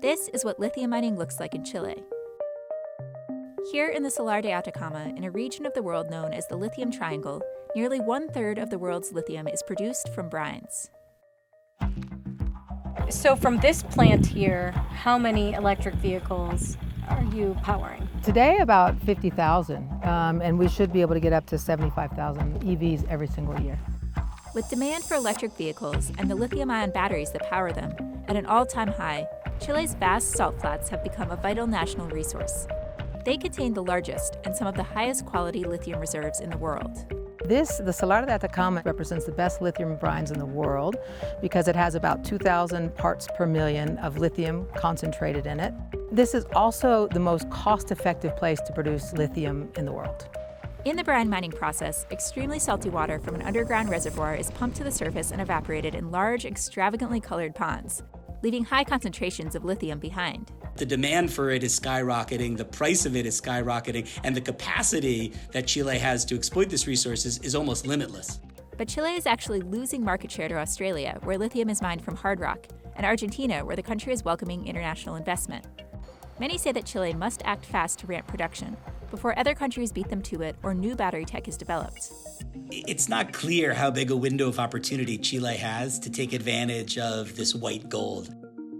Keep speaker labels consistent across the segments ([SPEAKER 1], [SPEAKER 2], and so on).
[SPEAKER 1] This is what lithium mining looks like in Chile. Here in the Salar de Atacama, in a region of the world known as the Lithium Triangle, nearly 1/3 of the world's lithium is produced from brines.
[SPEAKER 2] So from this plant here, how many electric vehicles are you powering?
[SPEAKER 3] Today, about 50,000, and we should be able to get up to 75,000 EVs every single year.
[SPEAKER 1] With demand for electric vehicles and the lithium-ion batteries that power them at an all-time high, Chile's vast salt flats have become a vital national resource. They contain the largest and some of the highest quality lithium reserves in the world.
[SPEAKER 3] The Salar de Atacama represents the best lithium brines in the world because it has about 2,000 parts per million of lithium concentrated in it. This is also the most cost-effective place to produce lithium in the world.
[SPEAKER 1] In the brine mining process, extremely salty water from an underground reservoir is pumped to the surface and evaporated in large, extravagantly colored ponds, leaving high concentrations of lithium behind.
[SPEAKER 4] The demand for it is skyrocketing, the price of it is skyrocketing, and the capacity that Chile has to exploit this resource is almost limitless.
[SPEAKER 1] But Chile is actually losing market share to Australia, where lithium is mined from hard rock, and Argentina, where the country is welcoming international investment. Many say that Chile must act fast to ramp production before other countries beat them to it or new battery tech is developed.
[SPEAKER 4] It's not clear how big a window of opportunity Chile has to take advantage of this white gold.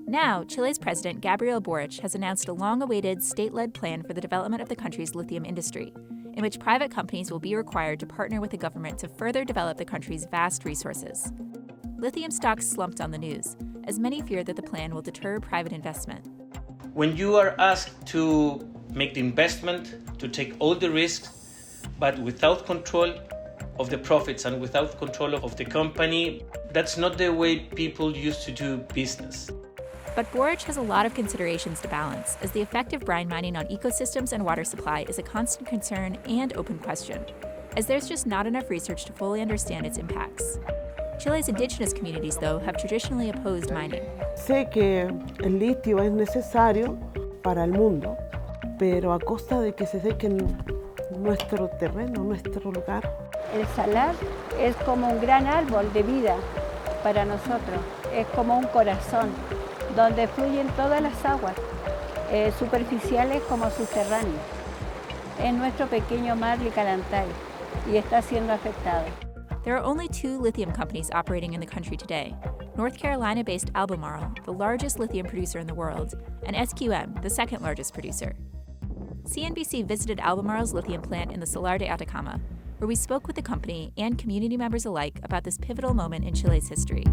[SPEAKER 1] Now, Chile's President Gabriel Boric has announced a long-awaited state-led plan for the development of the country's lithium industry, in which private companies will be required to partner with the government to further develop the country's vast resources. Lithium stocks slumped on the news, as many fear that the plan will deter private investment.
[SPEAKER 5] When you are asked to make the investment, to take all the risks, but without control of the profits and without control of the company, that's not the way people used to do business.
[SPEAKER 1] But Boric has a lot of considerations to balance, as the effect of brine mining on ecosystems and water supply is a constant concern and open question, as there's just not enough research to fully understand its impacts. Chile's indigenous communities, though, have traditionally opposed mining.
[SPEAKER 6] Sé que el litio es necesario para el mundo, pero a costa de que se sequen nuestro terreno, nuestro lugar.
[SPEAKER 7] El salar es como un gran árbol de vida para nosotros, es como un corazón donde fluyen todas las aguas, superficiales como subterráneas. Es nuestro pequeño mar Calantay y está siendo afectado.
[SPEAKER 1] There are only 2 lithium companies operating in the country today: North Carolina-based Albemarle, the largest lithium producer in the world, and SQM, the second largest producer. CNBC visited Albemarle's lithium plant in the Salar de Atacama, where we spoke with the company and community members alike about this pivotal moment in Chile's history.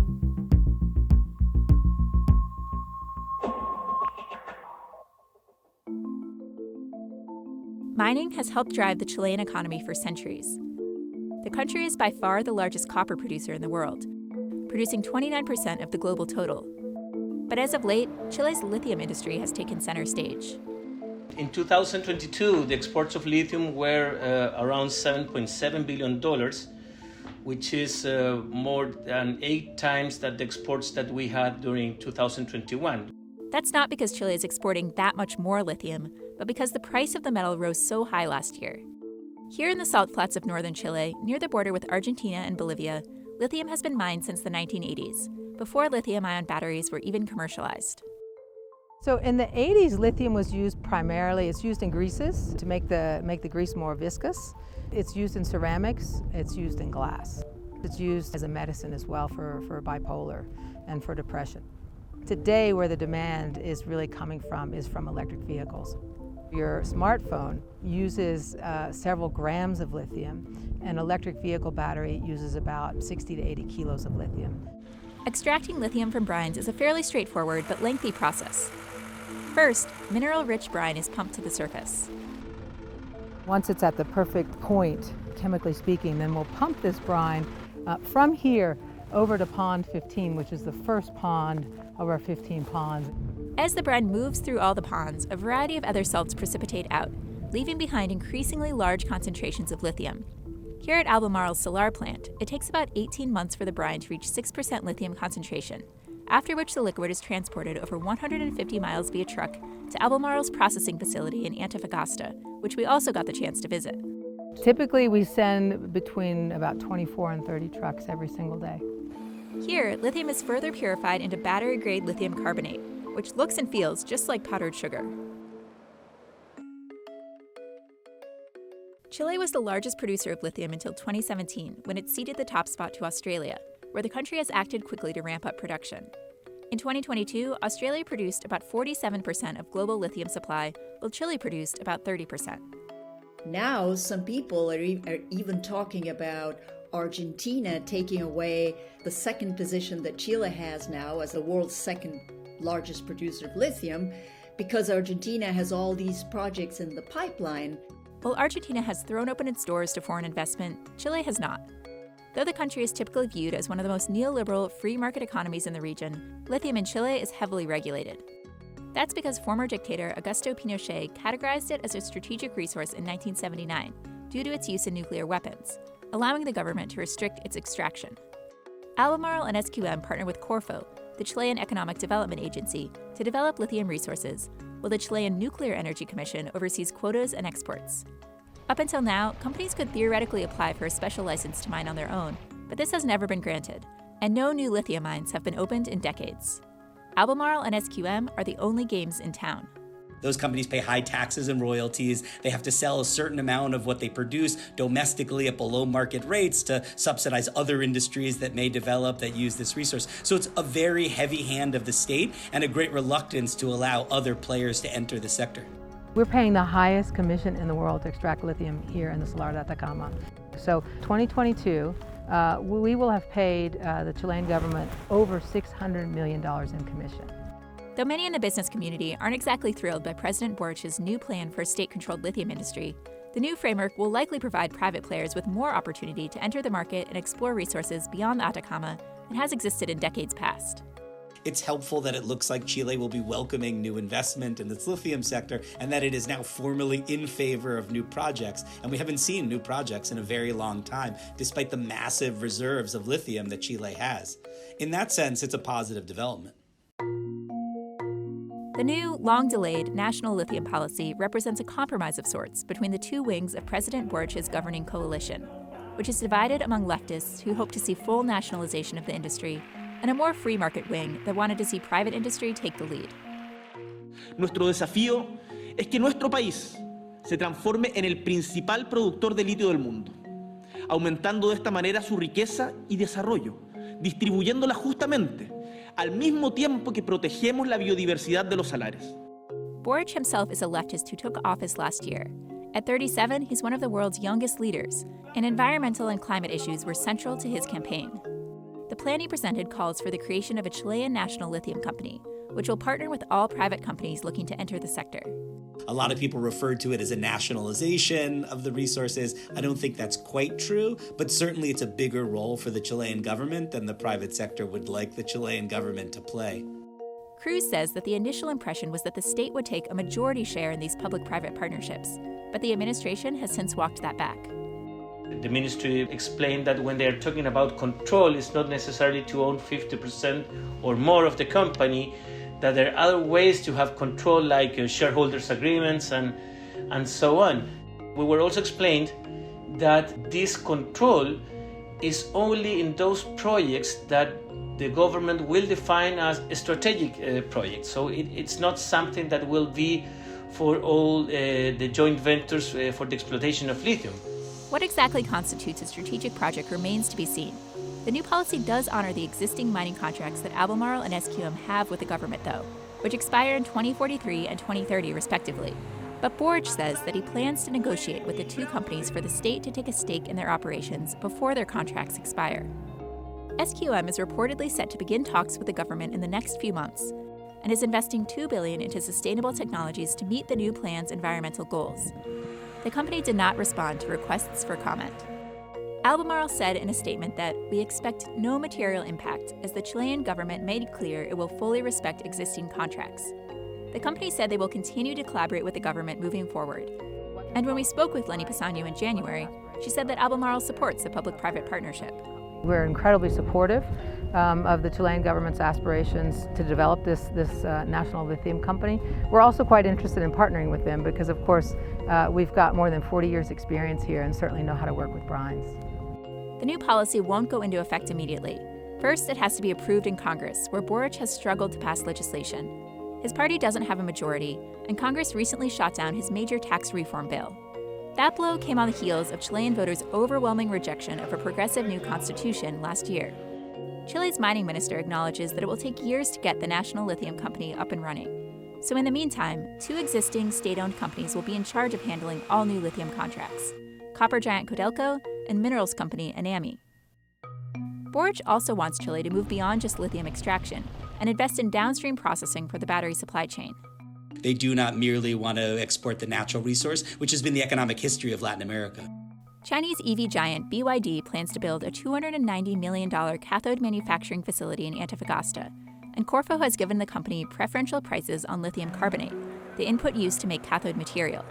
[SPEAKER 1] Mining has helped drive the Chilean economy for centuries. The country is by far the largest copper producer in the world, producing 29% of the global total. But as of late, Chile's lithium industry has taken center stage.
[SPEAKER 5] In 2022, the exports of lithium were around $7.7 billion, which is more than 8 times that the exports that we had during 2021.
[SPEAKER 1] That's not because Chile is exporting that much more lithium, but because the price of the metal rose so high last year. Here in the salt flats of northern Chile, near the border with Argentina and Bolivia, lithium has been mined since the 1980s, before lithium-ion batteries were even commercialized.
[SPEAKER 3] So in the 80s, lithium was used primarily, it's used in greases to make the grease more viscous. It's used in ceramics, it's used in glass. It's used as a medicine as well for bipolar and for depression. Today, where the demand is really coming from is from electric vehicles. Your smartphone uses several grams of lithium. An electric vehicle battery uses about 60 to 80 kilos of lithium.
[SPEAKER 1] Extracting lithium from brines is a fairly straightforward but lengthy process. First, mineral-rich brine is pumped to the surface.
[SPEAKER 3] Once it's at the perfect point, chemically speaking, then we'll pump this brine from here over to pond 15, which is the first pond of our 15 ponds.
[SPEAKER 1] As the brine moves through all the ponds, a variety of other salts precipitate out, leaving behind increasingly large concentrations of lithium. Here at Albemarle's Salar plant, it takes about 18 months for the brine to reach 6% lithium concentration, after which the liquid is transported over 150 miles via truck to Albemarle's processing facility in Antofagasta, which we also got the chance to visit.
[SPEAKER 3] Typically, we send between about 24 and 30 trucks every single day.
[SPEAKER 1] Here, lithium is further purified into battery-grade lithium carbonate, which looks and feels just like powdered sugar. Chile was the largest producer of lithium until 2017, when it ceded the top spot to Australia, where the country has acted quickly to ramp up production. In 2022, Australia produced about 47% of global lithium supply, while Chile produced about 30%.
[SPEAKER 8] Now, some people are even talking about Argentina taking away the second position that Chile has now as the world's second largest producer of lithium, because Argentina has all these projects in the pipeline.
[SPEAKER 1] While Argentina has thrown open its doors to foreign investment, Chile has not. Though the country is typically viewed as one of the most neoliberal, free market economies in the region, lithium in Chile is heavily regulated. That's because former dictator Augusto Pinochet categorized it as a strategic resource in 1979 due to its use in nuclear weapons, allowing the government to restrict its extraction. Albemarle and SQM partner with Corfo, the Chilean Economic Development Agency, to develop lithium resources, while the Chilean Nuclear Energy Commission oversees quotas and exports. Up until now, companies could theoretically apply for a special license to mine on their own, but this has never been granted, and no new lithium mines have been opened in decades. Albemarle and SQM are the only games in town.
[SPEAKER 4] Those companies pay high taxes and royalties. They have to sell a certain amount of what they produce domestically at below market rates to subsidize other industries that may develop that use this resource. So it's a very heavy hand of the state and a great reluctance to allow other players to enter the sector.
[SPEAKER 3] We're paying the highest commission in the world to extract lithium here in the Salar de Atacama. So 2022, we will have paid the Chilean government over $600 million in commission.
[SPEAKER 1] Though many in the business community aren't exactly thrilled by President Boric's new plan for a state-controlled lithium industry, the new framework will likely provide private players with more opportunity to enter the market and explore resources beyond the Atacama than has existed in decades past.
[SPEAKER 4] It's helpful that it looks like Chile will be welcoming new investment in its lithium sector and that it is now formally in favor of new projects. And we haven't seen new projects in a very long time, despite the massive reserves of lithium that Chile has. In that sense, it's a positive development.
[SPEAKER 1] The new, long-delayed national lithium policy represents a compromise of sorts between the two wings of President Boric's governing coalition, which is divided among leftists who hope to see full nationalization of the industry and a more free market wing that wanted to see private industry take the lead.
[SPEAKER 9] Nuestro desafío es que nuestro país se transforme en el principal productor de litio del mundo, aumentando de esta manera su riqueza y desarrollo, distribuyéndola justamente, al mismo tiempo que protegemos la biodiversidad de los salares.
[SPEAKER 1] Boric himself is a leftist who took office last year. At 37, he's one of the world's youngest leaders, and environmental and climate issues were central to his campaign. The plan he presented calls for the creation of a Chilean national lithium company, which will partner with all private companies looking to enter the sector.
[SPEAKER 4] A lot of people referred to it as a nationalization of the resources. I don't think that's quite true, but certainly it's a bigger role for the Chilean government than the private sector would like the Chilean government to play.
[SPEAKER 1] Cruz says that the initial impression was that the state would take a majority share in these public-private partnerships, but the administration has since walked that back.
[SPEAKER 5] The ministry explained that when they're talking about control, it's not necessarily to own 50% or more of the company, that there are other ways to have control, like shareholders agreements and so on. We were also explained that this control is only in those projects that the government will define as strategic projects. So it's not something that will be for all the joint ventures for the exploitation of lithium.
[SPEAKER 1] What exactly constitutes a strategic project remains to be seen. The new policy does honor the existing mining contracts that Albemarle and SQM have with the government, though, which expire in 2043 and 2030, respectively. But Boric says that he plans to negotiate with the two companies for the state to take a stake in their operations before their contracts expire. SQM is reportedly set to begin talks with the government in the next few months and is investing $2 billion into sustainable technologies to meet the new plan's environmental goals. The company did not respond to requests for comment. Albemarle said in a statement that we expect no material impact as the Chilean government made clear it will fully respect existing contracts. The company said they will continue to collaborate with the government moving forward. And when we spoke with Lenny Pisano in January, she said that Albemarle supports the public-private partnership.
[SPEAKER 3] We're incredibly supportive of the Chilean government's aspirations to develop this national lithium company. We're also quite interested in partnering with them because, of course, we've got more than 40 years' experience here and certainly know how to work with brines.
[SPEAKER 1] The new policy won't go into effect immediately. First, it has to be approved in Congress, where Boric has struggled to pass legislation. His party doesn't have a majority, and Congress recently shot down his major tax reform bill. That blow came on the heels of Chilean voters' overwhelming rejection of a progressive new constitution last year. Chile's mining minister acknowledges that it will take years to get the national lithium company up and running. So in the meantime, 2 existing state-owned companies will be in charge of handling all new lithium contracts: copper giant Codelco and minerals company Enami. Boric also wants Chile to move beyond just lithium extraction and invest in downstream processing for the battery supply chain.
[SPEAKER 4] They do not merely want to export the natural resource, which has been the economic history of Latin America.
[SPEAKER 1] Chinese EV giant BYD plans to build a $290 million cathode manufacturing facility in Antofagasta, and Corfo has given the company preferential prices on lithium carbonate, the input used to make cathode material.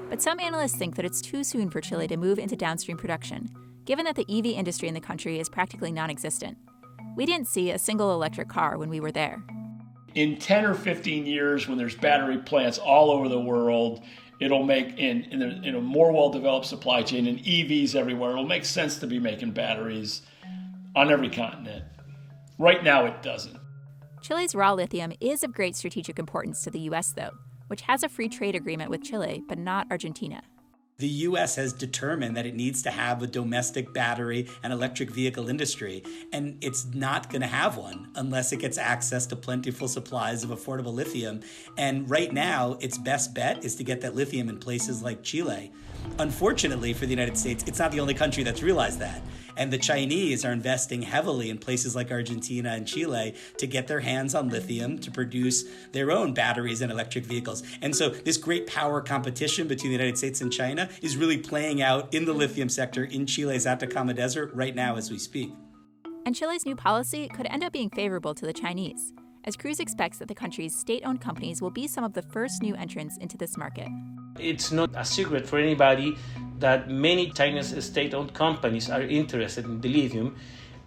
[SPEAKER 1] But some analysts think that it's too soon for Chile to move into downstream production, given that the EV industry in the country is practically non-existent. We didn't see a single electric car when we were there.
[SPEAKER 10] In 10 or 15 years, when there's battery plants all over the world, it'll make, in a more well-developed supply chain and EVs everywhere, it'll make sense to be making batteries on every continent. Right now, it doesn't.
[SPEAKER 1] Chile's raw lithium is of great strategic importance to the U.S., though, which has a free trade agreement with Chile, but not Argentina.
[SPEAKER 4] The U.S. has determined that it needs to have a domestic battery and electric vehicle industry, and it's not going to have one unless it gets access to plentiful supplies of affordable lithium. And right now, its best bet is to get that lithium in places like Chile. Unfortunately for the United States, it's not the only country that's realized that. And the Chinese are investing heavily in places like Argentina and Chile to get their hands on lithium to produce their own batteries and electric vehicles. And so this great power competition between the United States and China is really playing out in the lithium sector in Chile's Atacama Desert right now as we speak.
[SPEAKER 1] And Chile's new policy could end up being favorable to the Chinese, as Cruz expects that the country's state-owned companies will be some of the first new entrants into this market.
[SPEAKER 5] It's not a secret for anybody that many Chinese state-owned companies are interested in the lithium,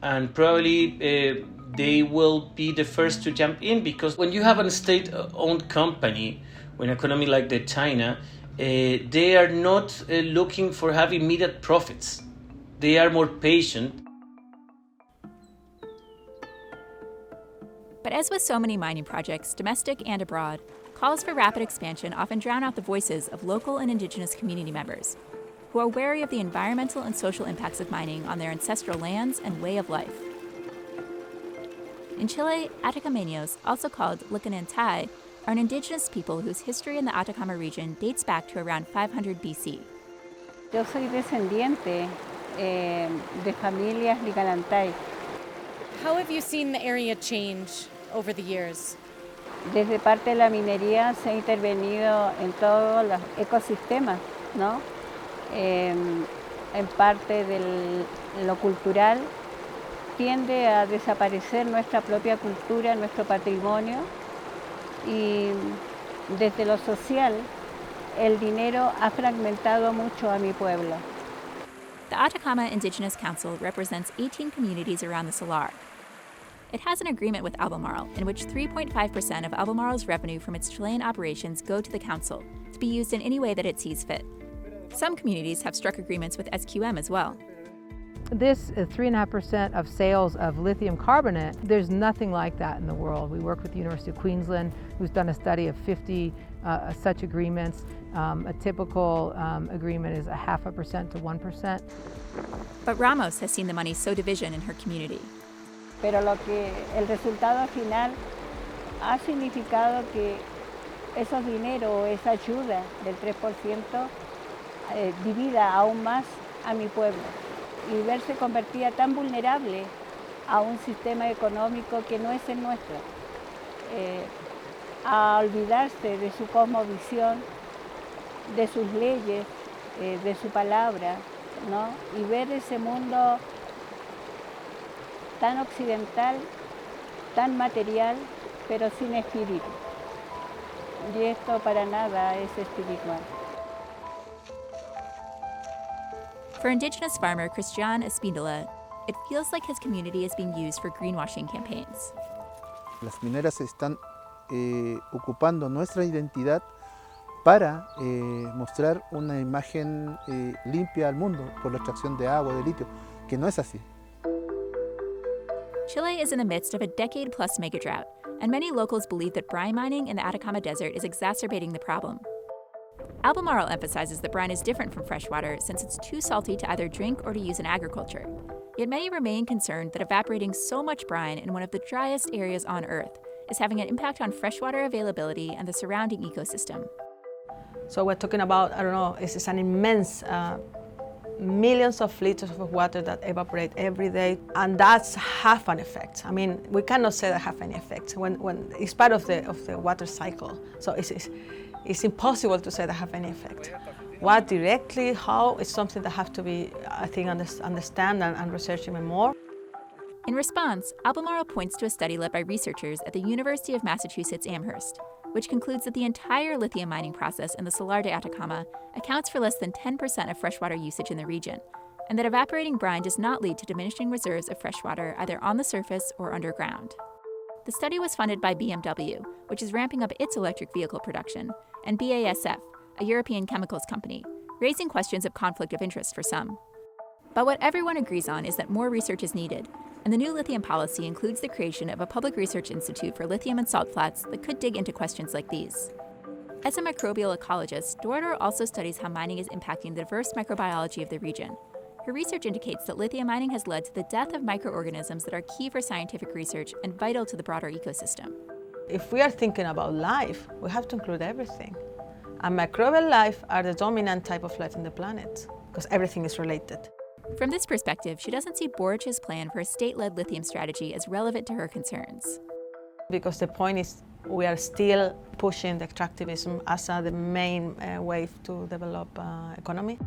[SPEAKER 5] and probably they will be the first to jump in, because when you have a state-owned company, when an economy like the China, they are not looking for having immediate profits. They are more patient.
[SPEAKER 1] But as with so many mining projects, domestic and abroad, calls for rapid expansion often drown out the voices of local and indigenous community members, who are wary of the environmental and social impacts of mining on their ancestral lands and way of life. In Chile, Atacameños, also called Licanantay, are an indigenous people whose history in the Atacama region dates back to around 500 BC.
[SPEAKER 7] Yo soy descendiente de familias Licanantay.
[SPEAKER 2] How have you seen the area change over the years?
[SPEAKER 7] Desde parte de la minería se ha intervenido en todos los ecosistemas, ¿no? En parte de lo cultural tiende a desaparecer nuestra propia cultura, nuestro patrimonio, y desde lo social el dinero ha fragmentado mucho a mi pueblo.
[SPEAKER 1] The Atacama Indigenous Council represents 18 communities around the Salar. It has an agreement with Albemarle in which 3.5% of Albemarle's revenue from its Chilean operations go to the council to be used in any way that it sees fit. Some communities have struck agreements with SQM as well.
[SPEAKER 3] This 3.5% of sales of lithium carbonate, there's nothing like that in the world. We work with the University of Queensland, who's done a study of 50 such agreements. A typical agreement is 0.5% to 1%.
[SPEAKER 1] But Ramos has seen the money sow division in her community.
[SPEAKER 7] Pero el resultado final ha significado que esos dinero, esa ayuda del 3% divida aún más a mi pueblo y verse convertida tan vulnerable a un sistema económico que no es el nuestro, a olvidarse de su cosmovisión, de sus leyes, de su palabra, ¿no? Y ver ese mundo tan occidental, tan material, pero sin espíritu. Y esto para nada es espiritual.
[SPEAKER 1] For indigenous farmer Christian Espíndola, it feels like his community is being used for greenwashing campaigns.
[SPEAKER 11] Las mineras están ocupando nuestra identidad para mostrar una imagen limpia al mundo por la extracción de agua, de litio, que no es así.
[SPEAKER 1] Chile is in the midst of a decade-plus mega drought, and many locals believe that brine mining in the Atacama Desert is exacerbating the problem. Albemarle emphasizes that brine is different from freshwater since it's too salty to either drink or to use in agriculture. Yet many remain concerned that evaporating so much brine in one of the driest areas on Earth is having an impact on freshwater availability and the surrounding ecosystem.
[SPEAKER 12] So we're talking about, I don't know, it's an immense millions of liters of water that evaporate every day, and that's half an effect. I mean, we cannot say that have any effect when it's part of the water cycle. So it's impossible to say that have any effect. What directly, how, is something that have to be, I think, understand and research even more.
[SPEAKER 1] In response, Albemarle points to a study led by researchers at the University of Massachusetts Amherst, which concludes that the entire lithium mining process in the Salar de Atacama accounts for less than 10% of freshwater usage in the region, and that evaporating brine does not lead to diminishing reserves of freshwater either on the surface or underground. The study was funded by BMW, which is ramping up its electric vehicle production, and BASF, a European chemicals company, raising questions of conflict of interest for some. But what everyone agrees on is that more research is needed, and the new lithium policy includes the creation of a public research institute for lithium and salt flats that could dig into questions like these. As a microbial ecologist, Dorado also studies how mining is impacting the diverse microbiology of the region. Her research indicates that lithium mining has led to the death of microorganisms that are key for scientific research and vital to the broader ecosystem.
[SPEAKER 12] If we are thinking about life, we have to include everything. And microbial life are the dominant type of life on the planet, because everything is related.
[SPEAKER 1] From this perspective, she doesn't see Boric's plan for a state-led lithium strategy as relevant to her concerns.
[SPEAKER 12] Because the point is, we are still pushing the extractivism as the main way to develop economy.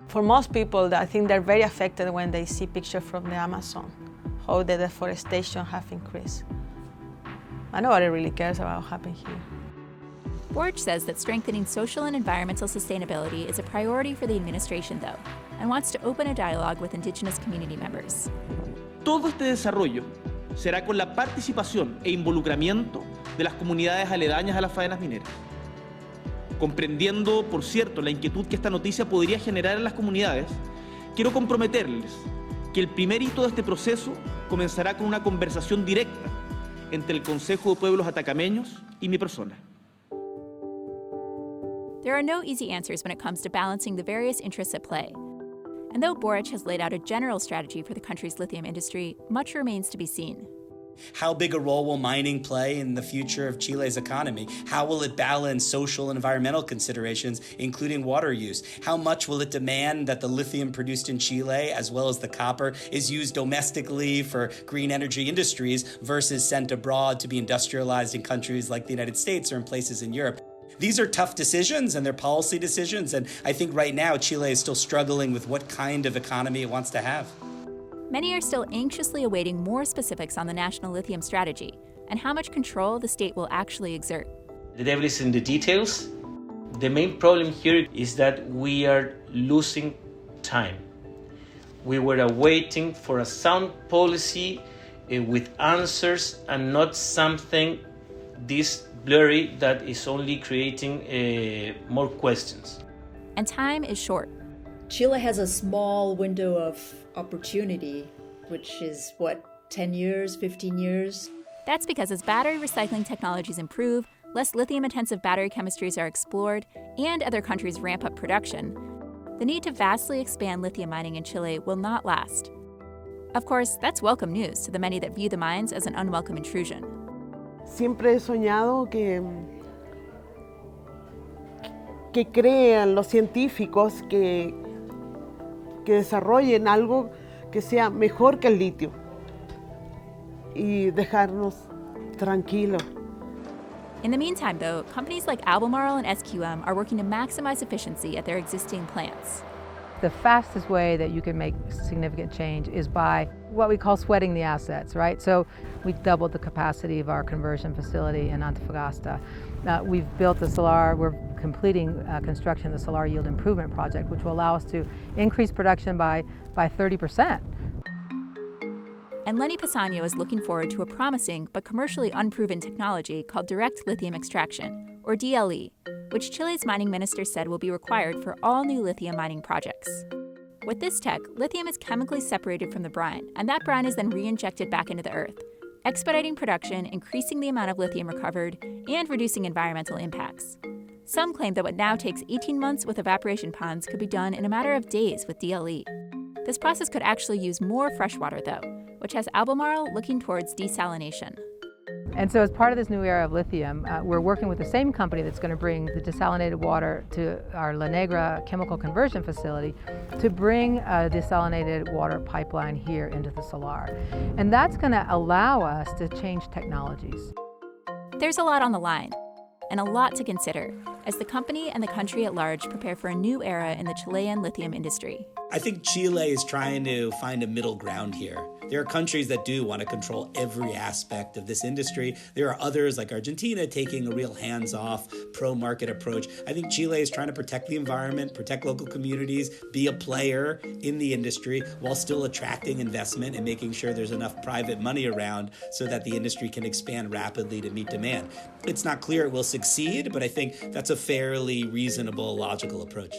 [SPEAKER 12] For most people, I think they're very affected when they see pictures from the Amazon, how the deforestation have increased. And nobody really cares about what happened here.
[SPEAKER 1] Boric says that strengthening social and environmental sustainability is a priority for the administration, though, and wants to open a dialogue with indigenous community members.
[SPEAKER 9] Todo este desarrollo será con la participación e involucramiento de las comunidades aledañas a las faenas mineras. Comprendiendo, por cierto, la inquietud que esta noticia podría generar en las comunidades, quiero comprometerles que el primer hito de este proceso comenzará con una conversación directa entre el Consejo de Pueblos Atacameños y mi persona.
[SPEAKER 1] There are no easy answers when it comes to balancing the various interests at play. And though Boric has laid out a general strategy for the country's lithium industry, much remains to be seen.
[SPEAKER 4] How big a role will mining play in the future of Chile's economy? How will it balance social and environmental considerations, including water use? How much will it demand that the lithium produced in Chile, as well as the copper, is used domestically for green energy industries versus sent abroad to be industrialized in countries like the United States or in places in Europe? These are tough decisions, and they're policy decisions, and I think right now Chile is still struggling with what kind of economy it wants to have.
[SPEAKER 1] Many are still anxiously awaiting more specifics on the national lithium strategy and how much control the state will actually exert.
[SPEAKER 5] The devil is in the details. The main problem here is that we are losing time. We were awaiting for a sound policy with answers and not something this blurry that is only creating more questions.
[SPEAKER 1] And time is short.
[SPEAKER 8] Chile has a small window of opportunity, which is, 10 years, 15 years?
[SPEAKER 1] That's because as battery recycling technologies improve, less lithium-intensive battery chemistries are explored, and other countries ramp up production, the need to vastly expand lithium mining in Chile will not last. Of course, that's welcome news to the many that view the mines as an unwelcome intrusion.
[SPEAKER 6] Siempre he soñado que crean los científicos que desarrollen algo que sea mejor que el litio y dejarnos tranquilos.
[SPEAKER 1] In the meantime, though, companies like Albemarle and SQM are working to maximize efficiency at their existing plants.
[SPEAKER 3] The fastest way that you can make significant change is by what we call sweating the assets, right? So we've doubled the capacity of our conversion facility in Antofagasta. We've built the Salar, we're completing construction of the Salar Yield Improvement Project, which will allow us to increase production by 30%.
[SPEAKER 1] And Lenny Pisano is looking forward to a promising but commercially unproven technology called direct lithium extraction, or DLE, which Chile's mining minister said will be required for all new lithium mining projects. With this tech, lithium is chemically separated from the brine, and that brine is then re-injected back into the earth, expediting production, increasing the amount of lithium recovered, and reducing environmental impacts. Some claim that what now takes 18 months with evaporation ponds could be done in a matter of days with DLE. This process could actually use more fresh water, though, which has Albemarle looking towards desalination.
[SPEAKER 3] And so as part of this new era of lithium, we're working with the same company that's going to bring the desalinated water to our La Negra chemical conversion facility to bring a desalinated water pipeline here into the Salar. And that's going to allow us to change technologies.
[SPEAKER 1] There's a lot on the line, and a lot to consider as the company and the country at large prepare for a new era in the Chilean lithium industry.
[SPEAKER 4] I think Chile is trying to find a middle ground here. There are countries that do want to control every aspect of this industry. There are others, like Argentina, taking a real hands-off, pro-market approach. I think Chile is trying to protect the environment, protect local communities, be a player in the industry while still attracting investment and making sure there's enough private money around so that the industry can expand rapidly to meet demand. It's not clear it will succeed, but I think that's a fairly reasonable, logical approach.